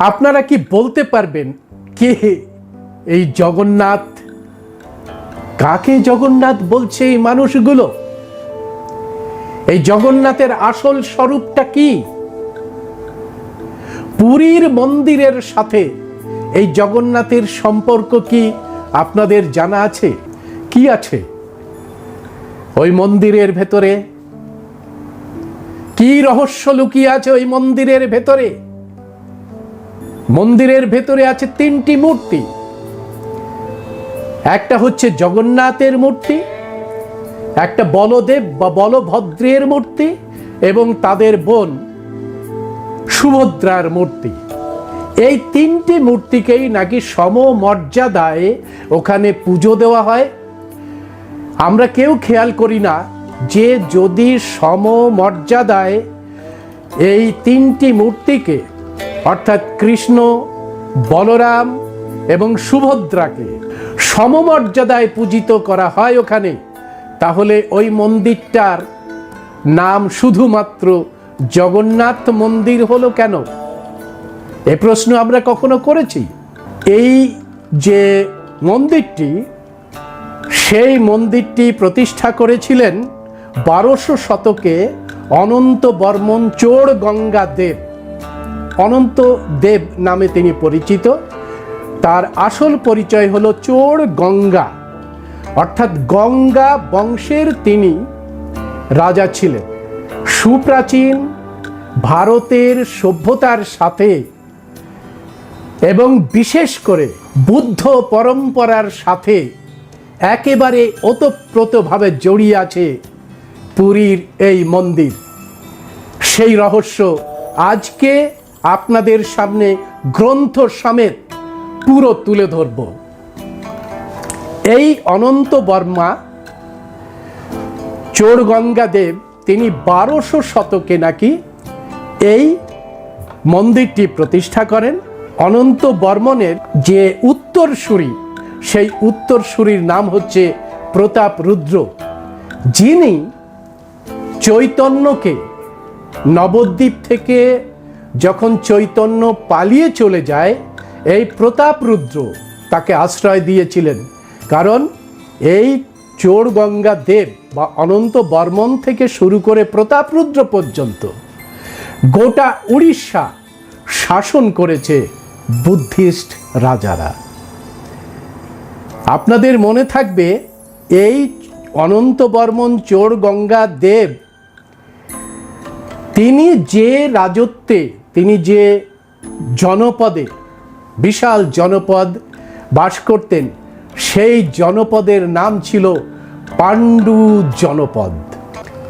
আপনারা কি বলতে পারবেন কে এই জগন্নাথ? কাকে জগন্নাথ বলছে এই মানুষগুলো? এই জগন্নাথের আসল স্বরূপটা কি? পুরীর মন্দিরের সাথে এই জগন্নাথের সম্পর্ক কি আপনাদের জানা আছে? কি আছে ওই মন্দিরের ভেতরে? কি রহস্য লুকিয়ে আছে ওই মন্দিরের ভেতরে? মন্দিরের ভেতরে আছে তিনটি মূর্তি। একটা হচ্ছে জগন্নাথের মূর্তি, একটা বলদেব বা বলভদ্রের মূর্তি এবং তাদের বোন সুভদ্রার মূর্তি। এই তিনটি মূর্তিকেই নাকি সমমর্যাদায় ওখানে পুজো দেওয়া হয়। আমরা কেউ খেয়াল করি না যে যদি সমমর্যাদায় এই তিনটি মূর্তিকে অর্থাৎ কৃষ্ণ, বলরাম এবং সুভদ্রাকে সমমর্যাদায় পূজিত করা হয় ওখানে, তাহলে ওই মন্দিরটার নাম শুধুমাত্র জগন্নাথ মন্দির হলো কেন? এ প্রশ্ন আমরা কখনো করেছি? এই যে মন্দিরটি, সেই মন্দিরটি প্রতিষ্ঠা করেছিলেন 1200 শতকে অনন্ত বর্মন চোড়গঙ্গা দেব। অনন্ত দেব নামে তিনি পরিচিত। তার আসল পরিচয় হলো চোড়গঙ্গা, অর্থাৎ গঙ্গা বংশের তিনি রাজা ছিলেন। সুপ্রাচীন ভারতের সভ্যতার সাথে এবং বিশেষ করে বুদ্ধ পরম্পরার সাথে একেবারে ওতপ্রোতভাবে জড়িয়ে আছে পুরীর এই মন্দির। সেই রহস্য আজকে আপনাদের সামনে গ্রন্থ সমেত পুরো তুলে ধরব। এই অনন্ত বর্মা চোড়গঙ্গা দেব তিনি 1200 শতকে নাকি এই মন্দিরটি প্রতিষ্ঠা করেন। অনন্ত বর্মনের যে উত্তরসূরি, সেই উত্তরসূরির নাম হচ্ছে প্রতাপ রুদ্র, যিনি চৈতন্যকে নবদ্বীপ থেকে যখন চৈতন্য পালিয়ে চলে যায়, এই প্রতাপ রুদ্র তাকে আশ্রয় দিয়েছিলেন। কারণ এই চোড়গঙ্গা দেব বা অনন্ত বর্মন থেকে শুরু করে প্রতাপ রুদ্র পর্যন্ত গোটা উড়িষ্যা শাসন করেছে বুদ্ধিস্ট রাজারা। আপনাদের মনে থাকবে এই অনন্ত বর্মন চোড়গঙ্গা দেব তিনি যে রাজত্বে, তিনি যে জনপদে, বিশাল জনপদ বাস করতেন, সেই জনপদের নাম ছিল পাণ্ডু জনপদ।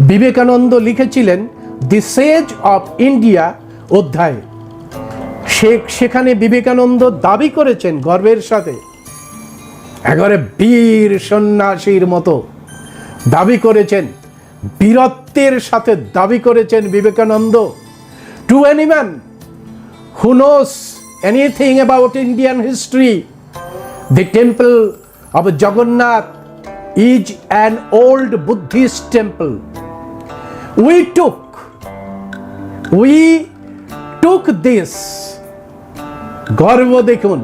বিবেকানন্দ লিখেছিলেন দি সেজ অফ ইন্ডিয়া অধ্যায়ে। সেখানে বিবেকানন্দ দাবি করেছেন গর্বের সাথে, একেবারে বীর সন্ন্যাসীর মতো দাবি করেছেন, বীরত্বের সাথে দাবি করেছেন Vivekananda, to any man who knows anything about Indian history, the temple of Jagannath is an old Buddhist temple. We took this. গর্ব দেখুন,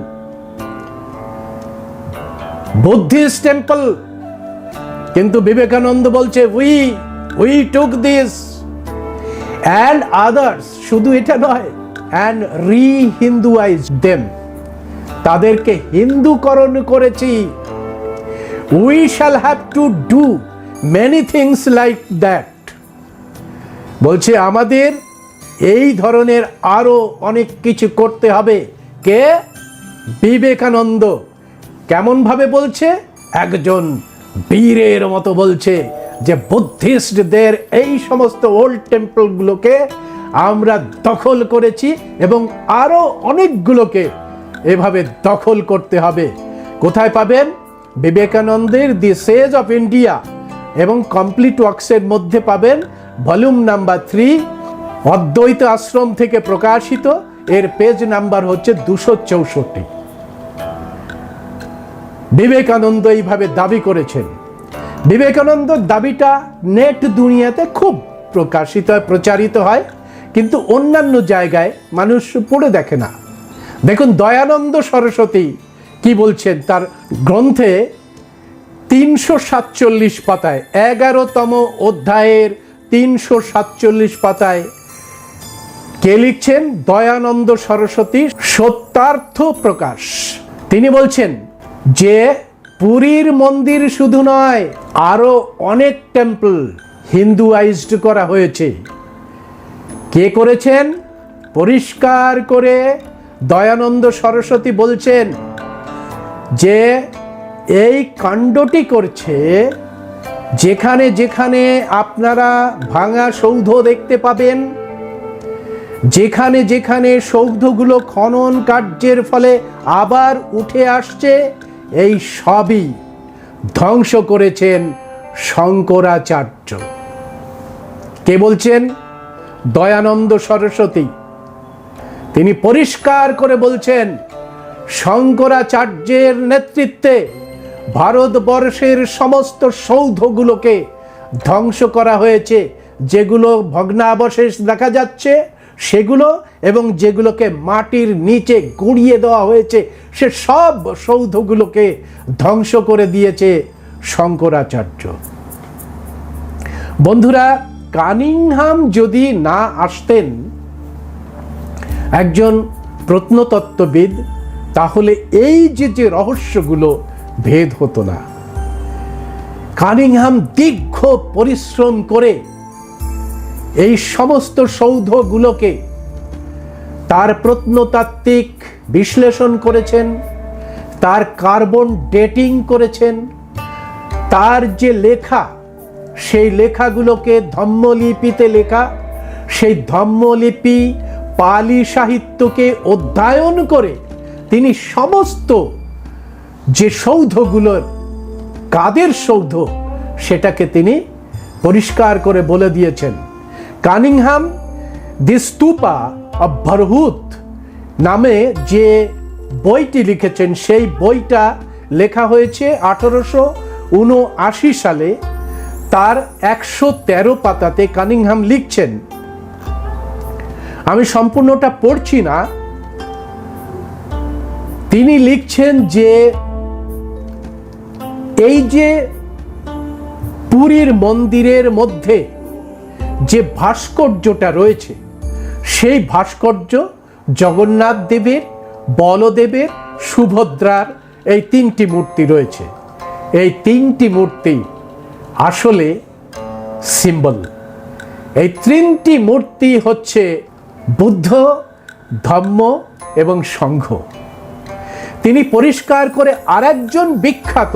বুদ্ধিস্ট টেম্পল, কিন্তু বিবেকানন্দ বলছে we took this and others, শুধু এটা নয়, and re-Hinduized them, তাদেরকে হিন্দুকরণ করেছি। We shall have to do many things like that. বলছে আমাদের এই ধরনের আরো অনেক কিছু করতে হবে। কে? বিবেকানন্দ। কেমন ভাবে বলছে? একজন বীরের মতো বলছে যে বুদ্ধিস্টদের এই সমস্ত ওল্ড টেম্পলগুলোকে আমরা দখল করেছি এবং আরো অনেকগুলোকে এভাবে দখল করতে হবে। কোথায় পাবেন? বিবেকানন্দের দি সেজ অফ ইন্ডিয়া এবং কমপ্লিট ওয়ার্কসের মধ্যে পাবেন ভলিউম নাম্বার 3, অদ্বৈত আশ্রম থেকে প্রকাশিত। এর পেজ নাম্বার হচ্ছে 264। বিবেকানন্দ এইভাবে দাবি করেছেন। বিবেকানন্দর দাবিটা নেট দুনিয়াতে খুব প্রকাশিত হয়, প্রচারিত হয়, কিন্তু অন্যান্য জায়গায় মানুষ পড়ে দেখে না। দেখুন দয়ানন্দ সরস্বতী কি বলছেন তার গ্রন্থে 347 পাতায়, 11তম অধ্যায়ের 347 পাতায় কে লিখছেন? দয়ানন্দ সরস্বতী সত্যার্থ প্রকাশ। তিনি বলছেন যে পুরীর মন্দির শুধু নয়, আরো অনেক টেম্পল হিন্দুয়াইজড করা হয়েছে। কে করেছেন? পরিষ্কার করে দয়ানন্দ সরস্বতী বলছেন যে এই কাণ্ডটি করছে যেখানে যেখানে আপনারা ভাঙা সৌধ দেখতে পাবেন, যেখানে যেখানে সৌধগুলো খনন কার্যের ফলে আবার উঠে আসছে, এই সবই ধ্বংস করেছেন শঙ্করাচার্য। কে বলছেন? দয়ানন্দ সরস্বতী। তিনি পরিষ্কার করে বলছেন শঙ্করাচার্যের নেতৃত্বে ভারতবর্ষের সমস্ত সৌধগুলোকে ধ্বংস করা হয়েছে, যেগুলো ভগ্নাবশেষ দেখা যাচ্ছে সেগুলো, এবং যেগুলোকে মাটির নিচে গুঁড়িয়ে দেওয়া হয়েছে সে সব সৌধগুলোকে ধ্বংস করে দিয়েছে শঙ্করাচার্য। বন্ধুরা, কানিংহাম যদি না আসতেন একজন প্রত্নতত্ত্ববিদ, তাহলে এই যে রহস্যগুলো ভেদ হতো না। কানিংহাম দীর্ঘ পরিশ্রম করে এই সমস্ত সৌধগুলোকে তার প্রত্নতাত্ত্বিক বিশ্লেষণ করেছেন, তার কার্বন ডেটিং করেছেন, তার যে লেখা সেই লেখাগুলোকে ধম্মলিপিতে লেখা, সেই ধম্মলিপি পালি সাহিত্যকে অধ্যয়ন করে তিনি সমস্ত যে সৌধগুলোর কাদের সৌধ সেটাকে তিনি পরিষ্কার করে বলে দিয়েছেন। কানিংহাম দি স্তূপা অফ ভরহুত নামে যে বইটি লিখেছেন, সেই বইটা লেখা হয়েছে 1879 সালে। তার 113 পাতাতে কানিংহাম লিখছেন, আমি সম্পূর্ণটা পড়ছি না, তিনি লিখছেন যে এই যে পুরীর মন্দিরের মধ্যে যে ভাস্কর্যটা রয়েছে, সেই ভাস্কর্য জগন্নাথ দেবের, বলদেবের, সুভদ্রার এই 3টি মূর্তি রয়েছে। এই 3টি মূর্তি আসলে সিম্বল। এই 3টি মূর্তি হচ্ছে বুদ্ধ, ধম্ম এবং সংঘ। তিনি পরিষ্কার করে আরেকজন বিখ্যাত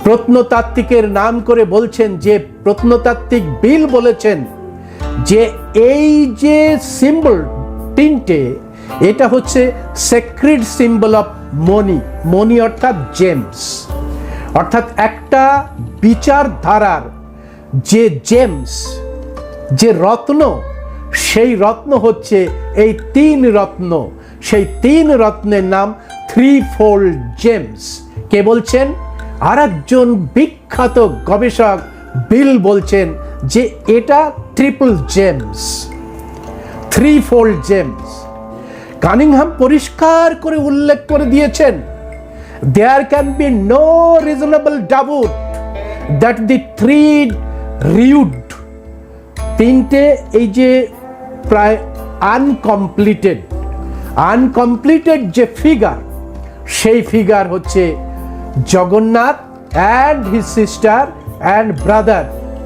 প্রত্নতাত্ত্বিকের নাম করে বলছেন, যে প্রত্নতাত্ত্বিক বিল বলেছেন যে এই যে সিম্বল 3টে, এটা হচ্ছে সেক্রেড সিম্বল অফ মনি। মনি অর্থাৎ জেমস, অর্থাৎ একটা বিচারধারার যে জেমস, যে রত্ন, সেই রত্ন হচ্ছে এই 3 রত্ন। সেই 3 রত্নের নাম 3-fold জেমস। কে বলছেন? আর একজন বিখ্যাত গবেষক বিল বলছেন যে এটা triple James, 3-fold James. Cunningham পরিষ্কার করে উল্লেখ করে দিয়েছেন, there can be no reasonable doubt that the 3 rude, 3টে এই যে প্রায় আনকমপ্লিটেড যে ফিগার, সেই ফিগার হচ্ছে Jagannath and his sister and brother,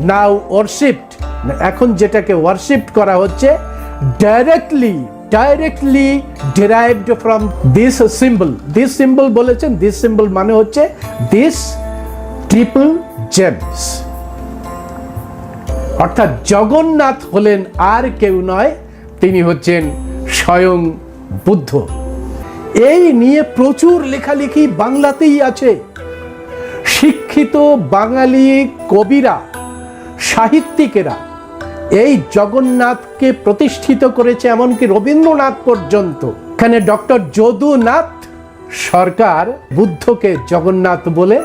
now worshipped. এখন যেটাকে ওয়ারশিপড করা হচ্ছে, directly derived from this symbol. This symbol বলেছেন, this symbol মানে হচ্ছে this triple gems। অর্থাৎ জগন্নাথ হলেন আর কেউ নয়, তিনি হচ্ছেন স্বয়ং বুদ্ধ। এই নিয়ে প্রচুর লেখালেখি বাংলাতেই আছে। শিক্ষিত বাঙালি কবিরা, সাহিত্যিকেরা এই জগন্নাথকে প্রতিষ্ঠিত করেছে, এমনকি রবীন্দ্রনাথ পর্যন্ত। এখানে ডক্টর যদুনাথ সরকার বুদ্ধকে জগন্নাথ বলে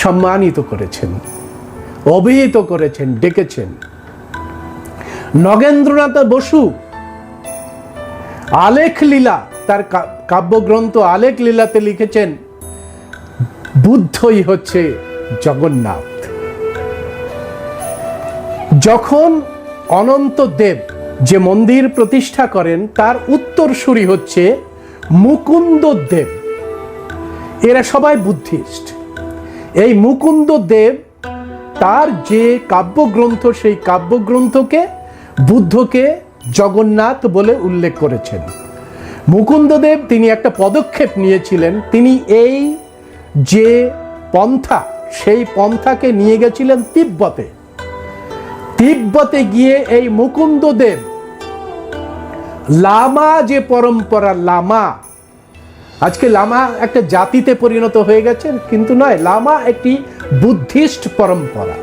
সম্মানিত করেছেন, অভিহিত করেছেন, ডেকেছেন। নগেন্দ্রনাথ বসু আলেখ লীলা তার কাব্যগ্রন্থ আলেখ লীলাতে লিখেছেন, বুদ্ধই হচ্ছে জগন্নাথ। যখন অনন্ত দেব যে মন্দির প্রতিষ্ঠা করেন তার উত্তরসূরি হচ্ছে মুকুন্দ দেব। এরা সবাই বুদ্ধিস্ট। এই মুকুন্দ দেব তার যে কাব্যগ্রন্থ, সেই কাব্যগ্রন্থকে বুদ্ধকে জগন্নাথ বলে উল্লেখ করেছেন। মুকুন্দদেব তিনি একটা পদক্ষেপ নিয়েছিলেন। তিনি এই যে পন্থা, সেই পন্থাকে নিয়ে গেছিলেন তিব্বতে। তিব্বতে গিয়ে এই মুকুন্দদেব লামা যে পরম্পরা, লামা, আজকে লামা একটা জাতিতে পরিণত হয়ে গেছেন, কিন্তু নয়, লামা একটি বুদ্ধিস্ট পরম্পরা।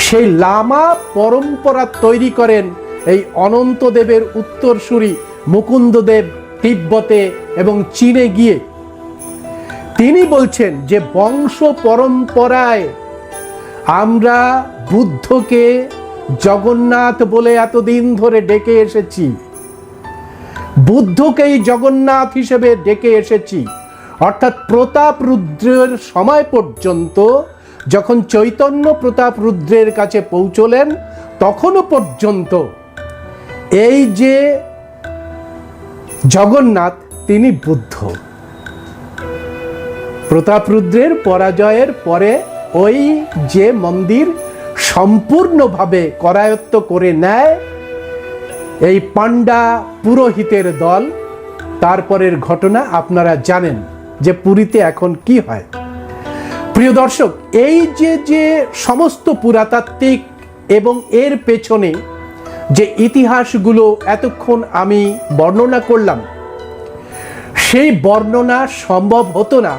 সেই লামা পরম্পরা তৈরি করেন এই অনন্তদেবের উত্তরসূরি মুকুন্দদেব তিব্বতে এবং চীনে গিয়ে। তিনি বলছেন যে বংশ পরম্পরায় আমরা বুদ্ধকে জগন্নাথ বলে এতদিন ধরে ডেকে এসেছি, বুদ্ধকেই জগন্নাথ হিসেবে ডেকে এসেছি। অর্থাৎ প্রতাপ রুদ্রের সময় পর্যন্ত, যখন চৈতন্য প্রতাপ রুদ্রের কাছে পৌঁছলেন, তখনও পর্যন্ত এই যে জগন্নাথ তিনি বুদ্ধ। প্রতাপ রুদ্রের পরাজয়ের পরে ওই যে মন্দির সম্পূর্ণভাবে করায়ত্ত করে নেয় এই পাণ্ডা পুরোহিতের দল, তারপরের ঘটনা আপনারা জানেন যে পুরীতে এখন কি হয়। প্রিয় দর্শক, এই যে সমস্ত পুরাতাত্ত্বিক এবং এর পেছনে যে ইতিহাসগুলো এতক্ষণ আমি বর্ণনা করলাম, সেই বর্ণনা সম্ভব হতো না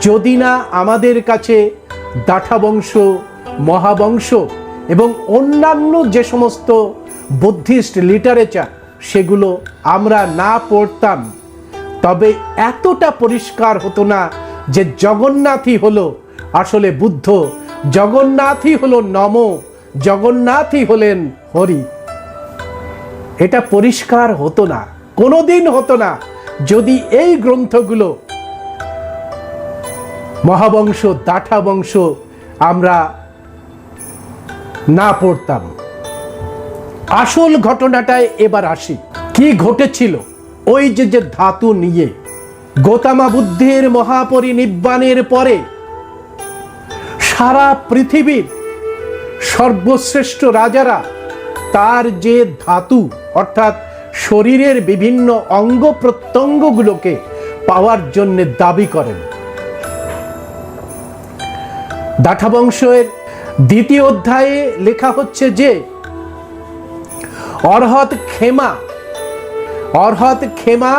যদি না আমাদের কাছে দাঠা বংশ, মহাবংশ এবং অন্যান্য যে সমস্ত বুদ্ধিস্ট লিটারেচার সেগুলো আমরা না পড়তাম। তবে এতটা পরিষ্কার হতো না যে জগন্নাথই হলো আসলে বুদ্ধ, জগন্নাথই হলো নম, জগন্নাথই হলেন হরি। এটা পরিষ্কার হতো না, কোনোদিন হতো না যদি এই গ্রন্থগুলো, মহাবংশ, দাঠা বংশ আমরা না পড়তাম। আসল ঘটনাটায় এবার আসি। কি ঘটেছিল ওই যে ধাতু নিয়ে? গৌতম বুদ্ধের মহাপরিনিব্বাণের পরে সারা পৃথিবীর সর্বশ্রেষ্ঠ রাজারা তার যে ধাতু, অর্থাৎ শরীরের বিভিন্ন অঙ্গ প্রত্যঙ্গগুলোকে পাওয়ার জন্য দাবি করেন। দাঠা বংশের দ্বিতীয় অধ্যায়ে লেখা হচ্ছে যে অর্হৎ ক্ষেমা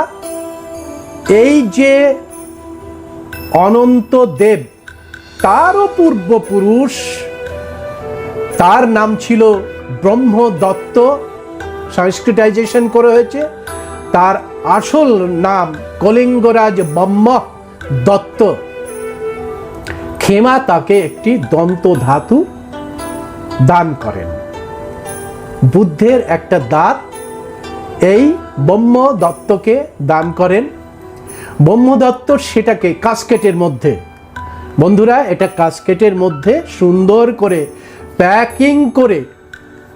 এই যে অনন্ত দেব, তারও পূর্বপুরুষ, তার নাম ছিল ব্রহ্মদত্ত, সংস্কৃতাইজেশন করা হয়েছে। তার আসল নাম কলিঙ্গরাজ ব্রহ্ম দত্ত। ক্ষেমা তাকে একটি দন্ত ধাতু দান করেন। বুদ্ধের একটা দাঁত এই ব্রহ্মদত্তকে দান করেন। ব্রহ্মদত্ত সেটাকে কাস্কেটের মধ্যে, বন্ধুরা এটা কাস্কেটের মধ্যে সুন্দর করে প্যাকিং করে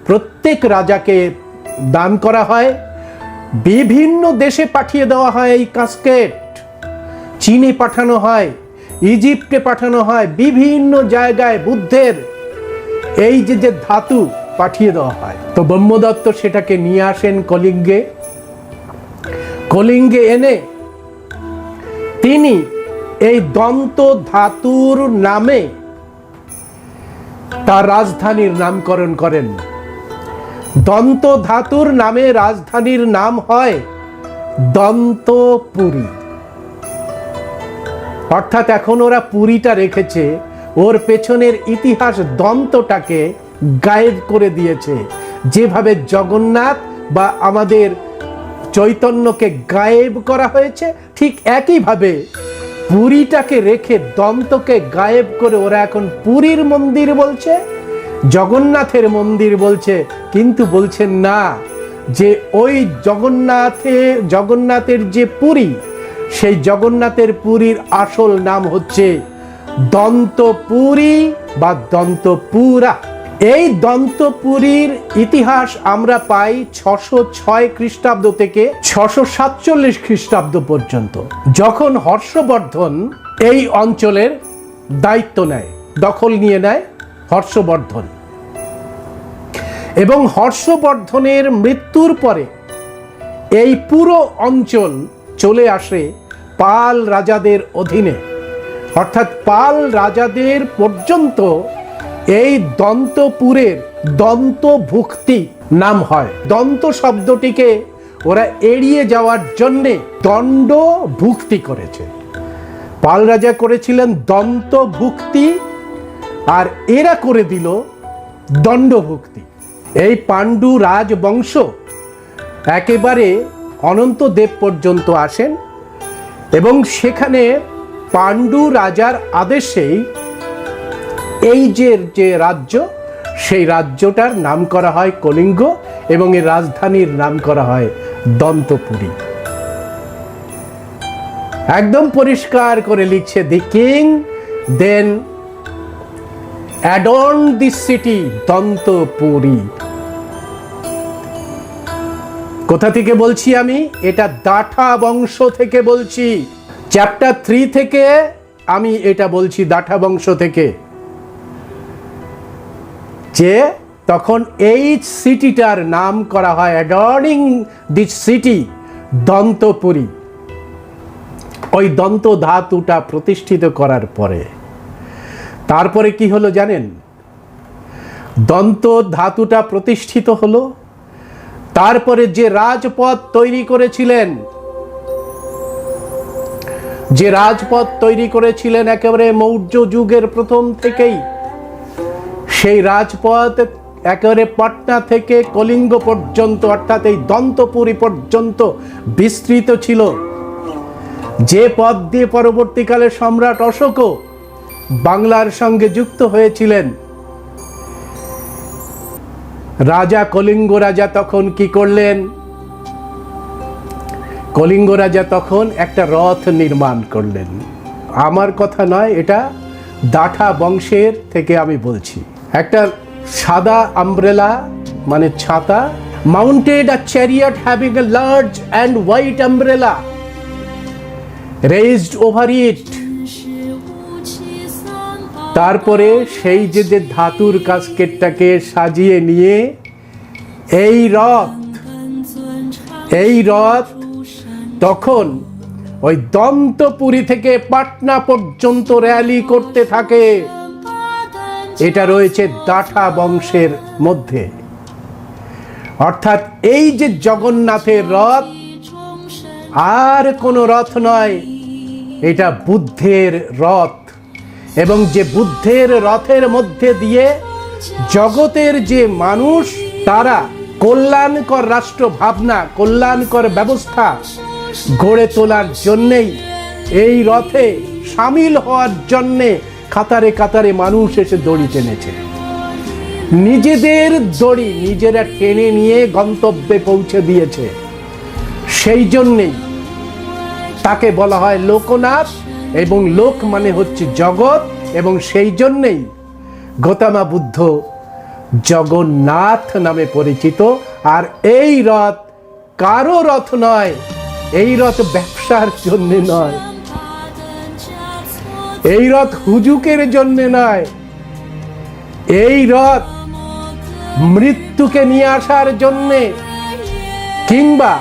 প্রত্যেক রাজাকে দান করা হয়। বিভিন্ন দেশে পাঠিয়ে দেওয়া হয় এই কাস্কেট। চীনে পাঠানো হয়, ইজিপ্টে পাঠানো হয়, বিভিন্ন জায়গায় বুদ্ধের এই যে ধাতু পাঠিয়ে দেওয়া হয়। তো ব্রহ্মদত্ত সেটাকে নিয়ে আসেন কলিঙ্গে এনে তিনি এই দন্ত ধাতুর নামে তার রাজধানীর নামকরণ করেন। দন্ত ধাতুর নামে রাজধানীর নাম হয় দন্তপুরী। অর্থাৎ এখন ওরা পুরীটা রেখেছে, ওর পেছনের ইতিহাস দন্তটাকে গায়েব করে দিয়েছে। যেভাবে জগন্নাথ বা আমাদের চৈতন্যকে গায়েব করা হয়েছে, ঠিক একইভাবে পুরীটাকে রেখে দন্তকে গায়েব করে ওরা এখন পুরীর মন্দির বলছে, জগন্নাথের মন্দির বলছে। কিন্তু বলছেন না, যে ওই জগন্নাথের যে পুরী, সেই জগন্নাথের পুরীর আসল নাম হচ্ছে দন্তপুরী বা দন্তপুরা। এই দন্তপুরীর ইতিহাস আমরা পাই 606 খ্রিস্টাব্দ থেকে 647 খ্রিস্টাব্দ পর্যন্ত, যখন হর্ষবর্ধন এই অঞ্চলের দায়িত্ব নেয়, দখল নিয়ে নেয় হর্ষবর্ধন। এবং হর্ষবর্ধনের মৃত্যুর পরে এই পুরো অঞ্চল চলে আসে পাল রাজাদের অধীনে, অর্থাৎ পাল রাজাদের পর্যন্ত এই দন্তপুরের দন্তভুক্তি নাম হয়। দন্ত শব্দটিকে ওরা এড়িয়ে যাওয়ার জন্যে দণ্ডভুক্তি করেছে। পাল রাজা করেছিলেন দন্তভুক্তি, আর এরা করে দিল দণ্ডভুক্তি। এই পাণ্ডু রাজবংশ একেবারে অনন্তদেব পর্যন্ত আসেন এবং সেখানে পাণ্ডু রাজার আদেশেই এই যে রাজ্য, সেই রাজ্যটার নাম করা হয় কলিঙ্গ এবং এর রাজধানীর নাম করা হয় দন্তপুরী। একদম পরিষ্কার করে লিখছে, the king then adorned the city Dantapuri. কোথা থেকে বলছি আমি? এটা দাঠা বংশ থেকে বলছি। চ্যাপ্টার 3 থেকে আমি এটা বলছি, দাঠা বংশ থেকে, যে তখন এই সিটিটার নাম করা হয় অ্যাডর্নিং দিস সিটি দন্তপুরী। ওই দন্ত ধাতুটা প্রতিষ্ঠিত করার পরে তারপরে কি হলো জানেন? দন্ত ধাতুটা প্রতিষ্ঠিত হলো, তারপরে যে রাজপথ তৈরি করেছিলেন একেবারে মৌর্য যুগের প্রথম থেকেই, সেই রাজপথ একেবারে পাটনা থেকে কলিঙ্গ পর্যন্ত, অর্থাৎ এই দন্তপুরী পর্যন্ত বিস্তৃত ছিল। যে পথ দিয়ে পরবর্তীকালে সম্রাট অশোকও বাংলার সঙ্গে যুক্ত হয়েছিলেন, কলিঙ্গ রাজা তখন কি করলেন? কলিঙ্গ রাজা তখন একটা রথ নির্মাণ করলেন। আমার কথা নয়, এটা দাঠা বংশের থেকে আমি বলছি। একটা সাদা আমব্রেলা মানে ছাতা, mounted a chariot having a large and white umbrella raised over it. তারপরে সেই যে ধাতুর কাস্কেটটাকে সাজিয়ে নিয়ে এই রথ তখন ওই দন্তপুরী থেকে পাটনা পর্যন্ত র্যালি করতে থাকে। এটা রয়েছে দাঠা বংশের মধ্যে। অর্থাৎ এই যে জগন্নাথের রথ আর কোনো রথ নয়, এটা বুদ্ধের রথ। এবং যে বুদ্ধের রথের মধ্যে দিয়ে জগতের যে মানুষ, তারা কল্যাণকর রাষ্ট্র ভাবনা, কল্যাণকর ব্যবস্থা গড়ে তোলার জন্যেই এই রথে সামিল হওয়ার জন্যে কাতারে কাতারে মানুষ এসে দড়ি টেনেছে। নিজেদের দড়ি নিজেরা টেনে নিয়ে গন্তব্যে পৌঁছে দিয়েছে। সেই জন্যেই তাকে বলা হয় লোকনাথ, এবং লোক মানে হচ্ছে জগৎ, এবং সেই জন্যেই গৌতম বুদ্ধ জগন্নাথ নামে পরিচিত। আর এই রথ কারো রথ নয়, এই রথ ব্যবসার জন্য নয়, এই রথ হুজুকের জন্য নয়, এই রথ মৃত্যুকে নিয়ে আসার জন্যে কিংবা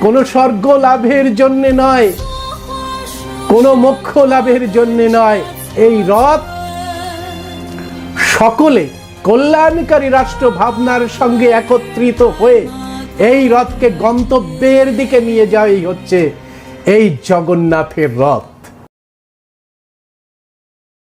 কোনো স্বর্গ লাভের জন্য নয়, কোনো মোক্ষ লাভের জন্য নয়। এই রথ সকলে কল্যাণকারী রাষ্ট্র ভাবনার সঙ্গে একত্রিত হয়ে এই রথকে গন্তব্যের দিকে নিয়ে যাওয়াই হচ্ছে এই জগন্নাথের রথ।